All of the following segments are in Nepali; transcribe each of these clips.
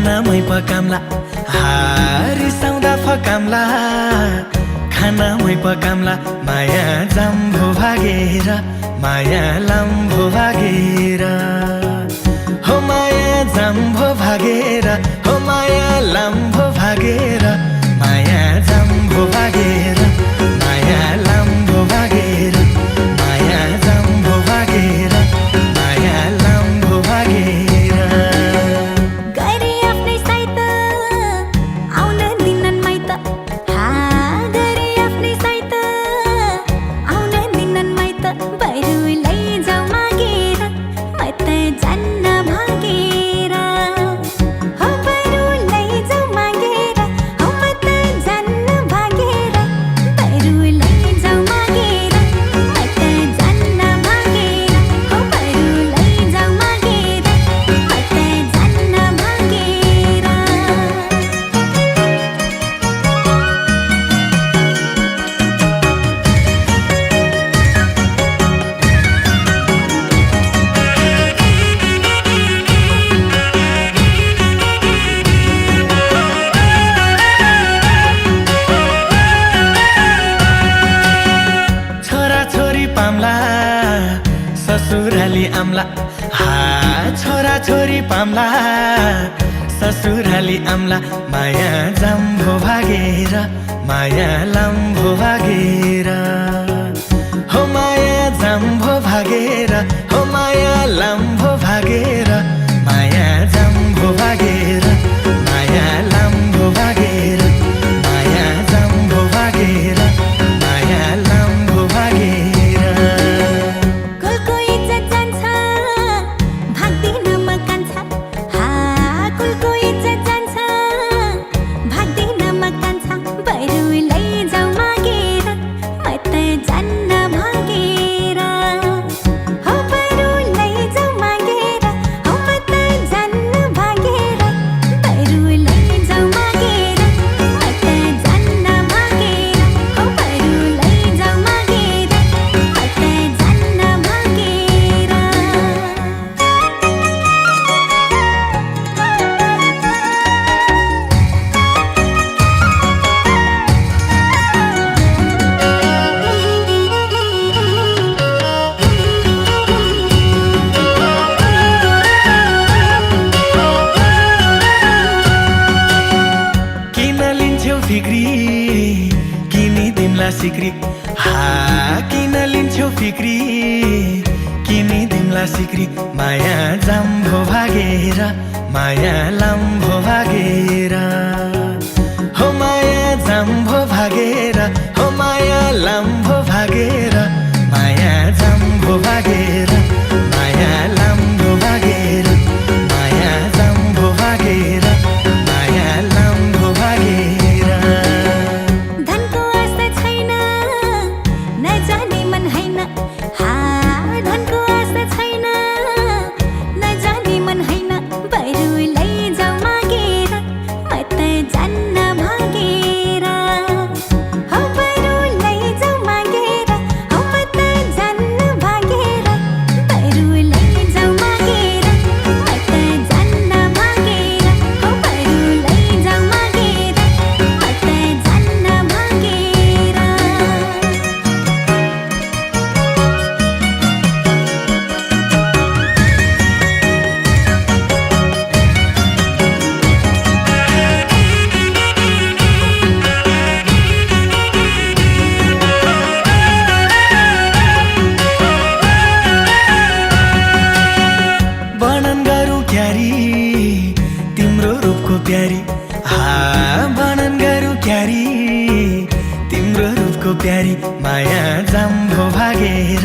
खानामै पकाम्ला रिसाउँदा फकाम्ला खानामै पकाम्ला माया जाम्भो भागेर माया लाम्भो भागेर हो माया जाम्भो भागेर हो माया लाम्भो भागेर माया जाम्भो भागेर माया लाम्भो भागेर माया जाम्भो भागेर माया लाम्भो भागेर ससुराली आम्ला छोरा छोरी पाम्ला ससुराली आम्ला माया जाम्भो भागेर माया लाम्भो भागेर हो माया जाम्भो भागेर हो माया लाम्भो भागेर माया जाम्भो भागेर माया लाम्भो भागेर माया जाम्भो भागेर माया लाम्भो भागेर सिक्री किन लिन्छौ फिक्री किनिदिउँला सिक्री माया जाम्भो भागेर माया लाम्भो भागेर हो माया जाम्भो भागेर हो माया लाम्भो भागेर माया जाम्भो भागेर माया लाम्भो भागेर माया जाम्भो भागेर माया लाम्भो भागेर प्यारी बनन गरौँ क्यारी तिम्रो रूपको प्यारी माया जाम्भो भागेर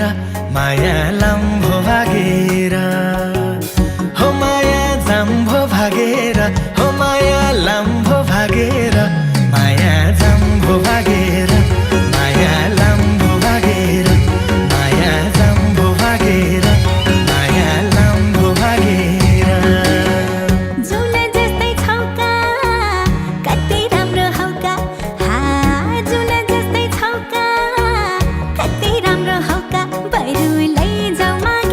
माया लाम्भो भागेर हो माया जाम्भो भागेर हो माया लाम्भो भागेर माया जाम्भो भागेर माया लाम्भो भागेर माया जाम्भो भागेर माया लाम्भो भागेर जाऊ मागे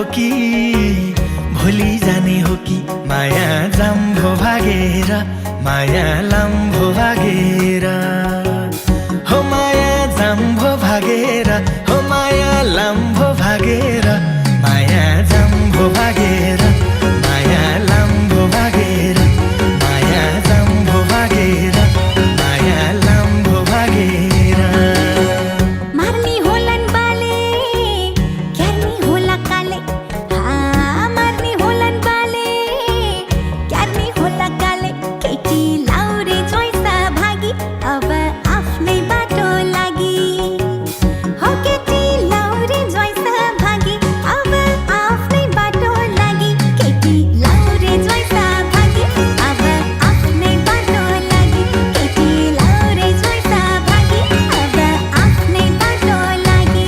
हो कि भोलि जाने हो कि माया जाम्भो भागेर माया लाम्भो भागेर हो माया जाम्भो भागेर हो माया लाम्भो भागेर माया जाम्भो भागेर माया लाम्भो भागेर माया जाम्भो भागेर माया लाम्भो भागेर मार्नी होलन बाले क्यार्नी होला काले मार्नी होलन बाले क्यार्नी होला काले केटी लाउरे जोइसा भागी अब आफ्नै बाटो लागि हो केटी लाउरे जोइसा भागी अब आफ्नै बाटो लागि केटी लाउरे जोइसा भागी अब आफ्नै बाटो लागि केटी लाउरे जोइसा भागी अब आफ्नै बाटो लागि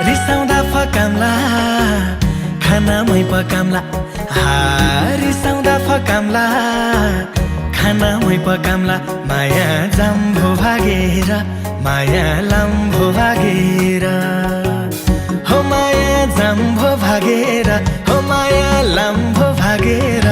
रिसाउँदा फकाम्ला खानामै पकाम्ला रिसाउँदा फकाम्ला खानामै पकाम्ला माया जाम्भो भागेर माया लाम्भो भागेर हो माया जाम्भो भागेर हो माया लाम्भो भागेर